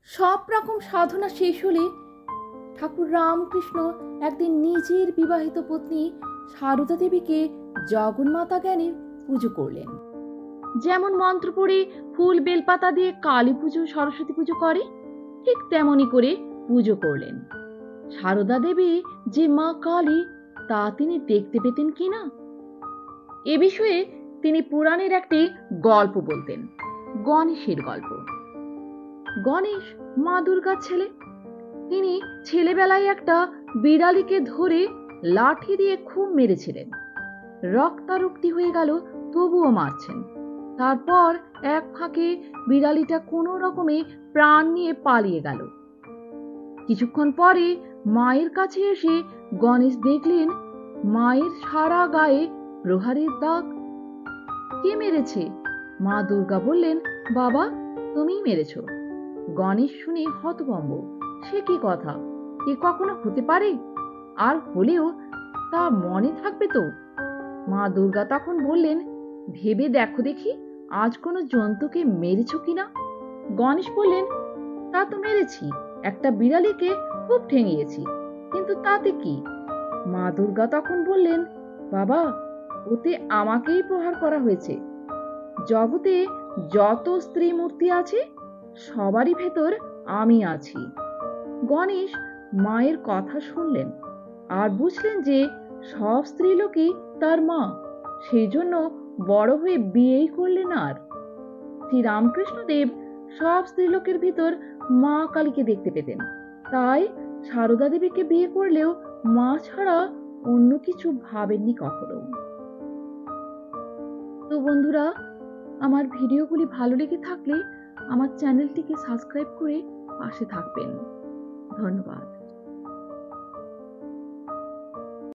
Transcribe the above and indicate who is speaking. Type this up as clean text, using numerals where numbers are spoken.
Speaker 1: সব রকম সাধনা শেষ হলে ঠাকুর রামকৃষ্ণ একদিন নিজের বিবাহিত পত্নী সারদা দেবীকে জগন্মাতা জ্ঞানে পুজো করলেন। যেমন মন্ত্র পড়ে ফুল বেলপাতা দিয়ে কালী পুজো সরস্বতী পুজো করে, ঠিক তেমনি করে পুজো করলেন। সারদা দেবী যে মা কালী তা তিনি দেখতে পেতেন কিনা এ বিষয়ে তিনি পুরাণের একটি গল্প বলতেন, গণেশের গল্প। গণেশ মা দুর্গার ছেলে। তিনি ছেলেবেলায় একটা বিড়ালিকে ধরে লাঠি দিয়ে খুব মেরেছিলেন। রক্তারক্তি হয়ে গেল, তবুও মারছেন। তারপর এক ফাঁকে বিড়ালিটা কোনো রকমে প্রাণ নিয়ে পালিয়ে গেল। কিছুক্ষণ পরে মায়ের কাছে এসে গণেশ দেখলেন মায়ের সারা গায়ে প্রহারের দাগ। কে মেরেছে? মা দুর্গা বললেন, বাবা, তুমিই মেরেছ। গণেশ শুনে হতভম্ব। সে কি কথা? এ কখনো হতে পারে? আর হলেও তা মনে থাকবে তো? মা দুর্গা তখন বললেন, ভেবে দেখো দেখি, আজ কোনো জন্তুকে মেরেছ কিনা। গণেশ বললেন, তা তো মেরেছি, একটা বিড়ালিকে খুব ঠেঙিয়েছি, কিন্তু তাতে কি? মা দুর্গা তখন বললেন, বাবা, ওতে আমাকেই প্রহার করা হয়েছে। জগতে যত স্ত্রী মূর্তি আছে সবারই ভেতর আমি আছি। গণেশ মায়ের কথা শুনলেন আর বুঝলেন যে সব স্ত্রীলোকই তার মা। সেই জন্য বড় হয়ে বিয়েই করলেন। আর শ্রী রামকৃষ্ণদেব সব স্ত্রীলোকের ভিতর মা কালীকে দেখতে পেতেন। তাই সারদা দেবীকে বিয়ে করলেও মা ছাড়া অন্য কিছু ভাবেননি কখনো। তো বন্ধুরা, আমার ভিডিওগুলি ভালো লেগে থাকলে আমার চ্যানেলটিকে সাবস্ক্রাইব করে পাশে থাকবেন। ধন্যবাদ।